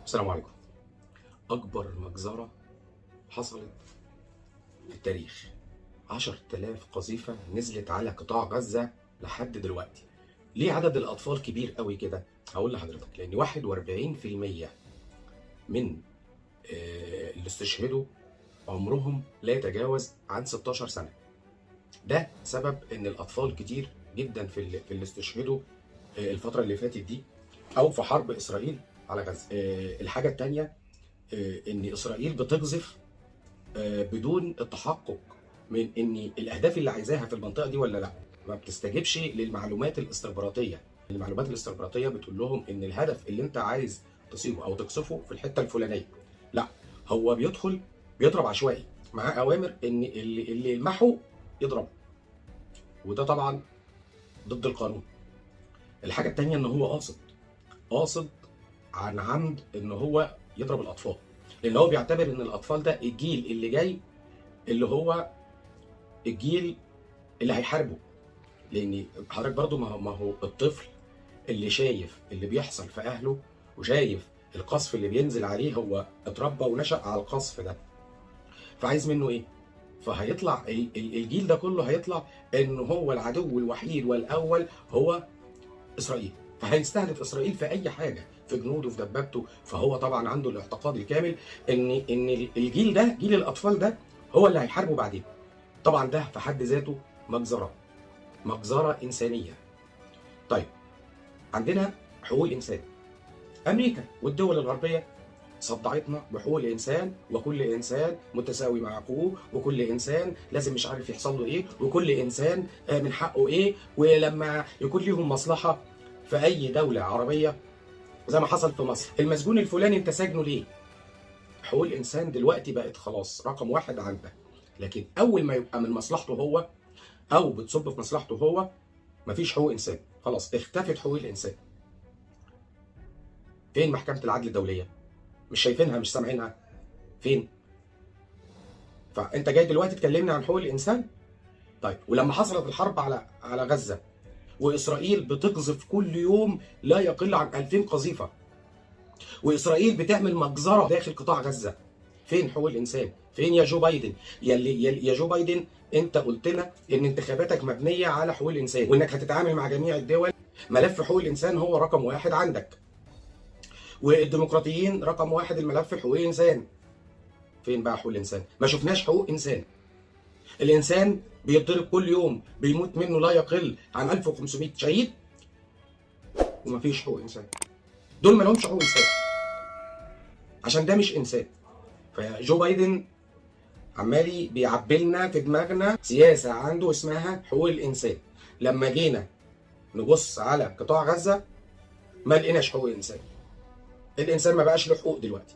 السلام عليكم. أكبر مجزرة حصلت في التاريخ، 10,000 قذيفة نزلت على قطاع غزة لحد دلوقتي. ليه عدد الأطفال كبير قوي كده؟ هقول لحضرتك، لأن 41% من اللي استشهدوا عمرهم لا يتجاوز عن 16 سنة. ده سبب إن الأطفال كتير جدا في اللي استشهدوا الفترة اللي فاتت دي، أو في حرب إسرائيل على غزة. الحاجة التانية ان اسرائيل بتقذف بدون التحقق من ان الاهداف اللي عايزاها في المنطقه دي ولا لا. ما بتستجيبش للمعلومات الاستخباراتيه. المعلومات الاستخباراتيه بتقول لهم ان الهدف اللي انت عايز تصيبه او تقصفه في الحته الفلانيه. لا، هو بيدخل بيضرب عشوائي مع اوامر ان اللي يلمحه يضرب، وده طبعا ضد القانون. الحاجه الثانيه ان هو قاصد عن عمد ان هو يضرب الاطفال، لان هو بيعتبر ان الاطفال ده الجيل اللي جاي، اللي هو الجيل اللي هيحاربه. لان حضرتك برضو ما هو الطفل اللي شايف اللي بيحصل في اهله وشايف القصف اللي بينزل عليه، هو اتربى ونشأ على القصف ده، فعايز منه ايه؟ فهيطلع الجيل ده كله هيطلع ان هو العدو الوحيد والاول هو اسرائيل، فهيستهدف اسرائيل في اي حاجه، في جنوده، في دبابته. فهو طبعا عنده الاعتقاد الكامل ان الجيل ده، جيل الاطفال ده، هو اللي هيحاربه بعدين. طبعا ده في حد ذاته مجزره انسانيه. طيب، عندنا حقوق الانسان. امريكا والدول الغربيه صدعتنا بحقوق الانسان، وكل انسان متساوي مع اخوه، وكل انسان لازم مش عارف يحصل له ايه، وكل انسان من حقه ايه. ولما يكون ليهم مصلحه في اي دوله عربيه زي ما حصل في مصر، المسجون الفلاني انت سجنه ليه؟ حقوق الانسان دلوقتي بقت خلاص رقم واحد عندك. لكن اول ما يبقى من مصلحته هو او بتصب في مصلحته هو، مفيش حقوق انسان، خلاص اختفت حقوق الانسان. فين محكمه العدل الدوليه؟ مش شايفينها، مش سامعينها. فين؟ فانت جاي دلوقتي تكلمني عن حقوق الانسان؟ طيب، ولما حصلت الحرب على غزه، واسرائيل بتقذف كل يوم لا يقل عن 2000 قذيفه، واسرائيل بتعمل مجزره داخل قطاع غزه، فين حقوق الانسان؟ فين يا جو بايدن؟ يا جو بايدن، انت قلت لنا ان انتخاباتك مبنيه على حقوق الانسان، وانك هتتعامل مع جميع الدول. ملف حقوق الانسان هو رقم واحد عندك، والديمقراطيين رقم واحد الملف حقوق الانسان. فين بقى حقوق الانسان؟ ما شفناش حقوق انسان. الانسان بيتضرب كل يوم، بيموت منه لا يقل عن 1500 شهيد، ومفيش حقوق انسان. دول ما لهمش حقوق انسان، عشان ده مش انسان. فجو بايدن عمالي بيعبلنا في دماغنا سياسه عنده اسمها حقوق الانسان. لما جينا نبص على قطاع غزه ما لقيناش حقوق انسان. الانسان ما بقاش له حقوق دلوقتي.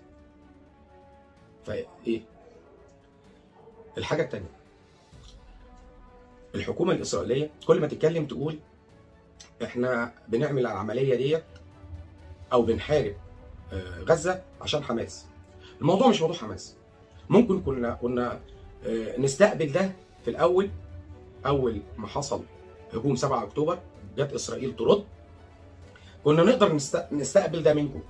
فايه الحاجه الثانيه؟ الحكومه الاسرائيليه كل ما تتكلم تقول احنا بنعمل العمليه ديت او بنحارب غزه عشان حماس. الموضوع مش موضوع حماس. ممكن كنا نستقبل ده في الاول. اول ما حصل هجوم 7 اكتوبر جت اسرائيل ترد، كنا نقدر نستقبل ده منكم،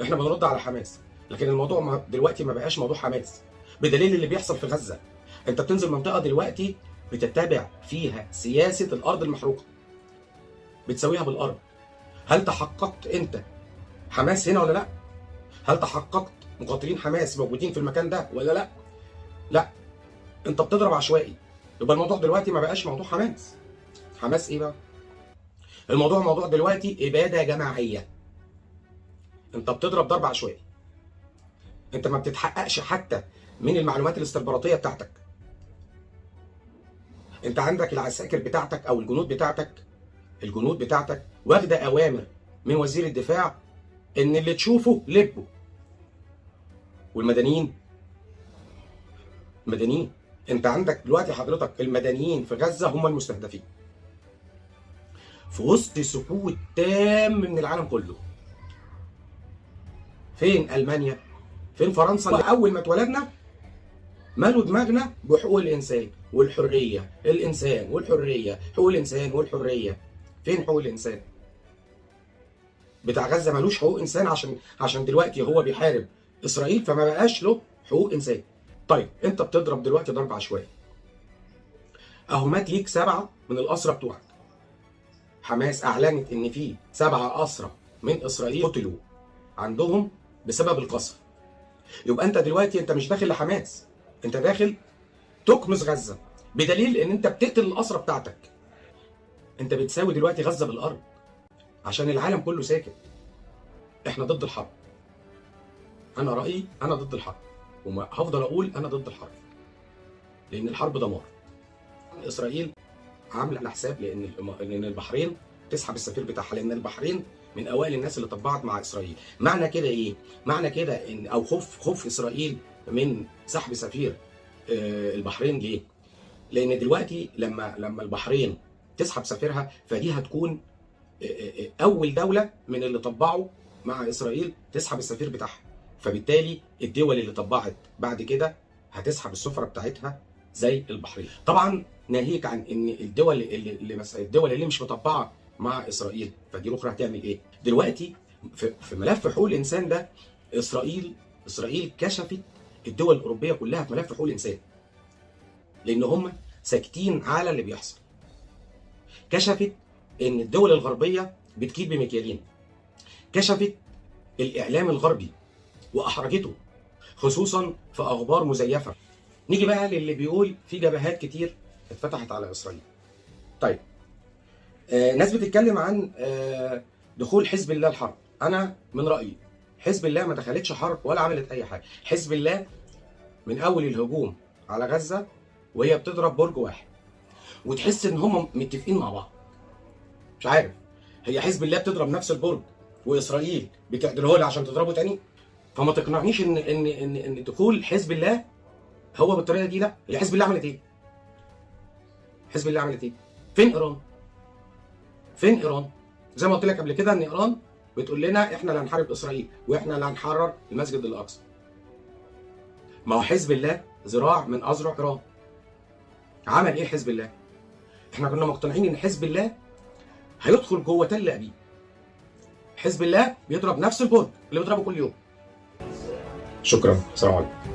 احنا بنرد على حماس. لكن الموضوع دلوقتي ما بقاش موضوع حماس، بدليل اللي بيحصل في غزه. انت بتنزل منطقه دلوقتي بتتبع فيها سياسه الارض المحروقه، بتساويها بالارض. هل تحققت انت حماس هنا ولا لا؟ هل تحققت مقاتلين حماس موجودين في المكان ده ولا لا؟ لا، انت بتضرب عشوائي. يبقى الموضوع دلوقتي ما بقاش موضوع حماس. حماس ايه بقى؟ الموضوع موضوع دلوقتي اباده جماعيه. انت بتضرب ضرب عشوائي. انت ما بتتحققش حتى من المعلومات الاستخباراتيه بتاعتك. انت عندك العساكر بتاعتك او الجنود بتاعتك واخده اوامر من وزير الدفاع ان اللي تشوفه لبه. والمدنيين انت عندك دلوقتي حضرتك المدنيين في غزه هم المستهدفين في وسط سكوت تام من العالم كله. فين المانيا؟ فين فرنسا؟ اول ما اتولدنا مالوا دماغنا بحقوق الانسان والحريه، الانسان والحريه، حقوق الانسان والحريه. فين حقوق الانسان؟ بتاع غزه ملوش حقوق انسان عشان دلوقتي هو بيحارب اسرائيل، فما بقاش له حقوق انسان. طيب انت بتضرب دلوقتي ضرب عشوائي، اهو مات ليك 7 من الاسرى بتوعك. حماس اعلنت ان في 7 اسرى من اسرائيل قتلوا عندهم بسبب القصف. يبقى انت دلوقتي انت مش داخل لحماس، انت داخل تكنس غزه، بدليل ان انت بتقتل الاسرى بتاعتك. انت بتساوي دلوقتي غزه بالارض عشان العالم كله ساكت. احنا ضد الحرب. انا رايي انا ضد الحرب، وهفضل اقول انا ضد الحرب، لان الحرب دمار. اسرائيل عامله حساب لان البحرين تسحب السفير بتاعها، لان البحرين من اوائل الناس اللي طبعت مع اسرائيل. معنى كده ايه؟ معنى كده ان او خوف اسرائيل من سحب سفير البحرين. ليه؟ لان دلوقتي لما البحرين تسحب سفيرها، فدي هتكون اول دوله من اللي طبعوا مع اسرائيل تسحب السفير بتاعها، فبالتالي الدول اللي طبعت بعد كده هتسحب السفره بتاعتها زي البحرين. طبعا ناهيك عن ان الدول اللي مش مطبعه مع اسرائيل، فدي الاخرى هتعمل ايه؟ دلوقتي في ملف حقوق الانسان ده، اسرائيل كشفت الدول الاوروبيه كلها في ملف حقوق الانسان، لان هم ساكتين على اللي بيحصل. كشفت ان الدول الغربيه بتكيد بمكيالين، كشفت الاعلام الغربي واحرجته، خصوصا في اخبار مزيفه. نيجي بقى للي بيقول في جبهات كتير اتفتحت على اسرائيل. طيب ناس بتتكلم عن دخول حزب الله الحرب. انا من رايي حزب الله ما دخلتش حرب ولا عملت اي حاجه. حزب الله من اول الهجوم على غزه وهي بتضرب برج واحد، وتحس ان هم متفقين مع بعض. مش عارف، هي حزب الله بتضرب نفس البرج واسرائيل بتعدله لها عشان تضربه تاني؟ فما تقنعنيش ان دخول حزب الله هو بالطريقه دي. لا، هي حزب الله عملت ايه؟ حزب الله عملت ايه؟ فين ايران؟ فين ايران؟ زي ما قلت لك قبل كده ان ايران بتقول لنا احنا اللي هنحارب اسرائيل واحنا اللي هنحرر المسجد الاقصى. ما هو حزب الله ذراع من اذرع ايران. عمل ايه حزب الله؟ احنا كنا مقتنعين ان حزب الله هيدخل جوه تل ابيب. حزب الله بيضرب نفس البرج اللي بيضربه كل يوم. شكرا، السلام عليكم.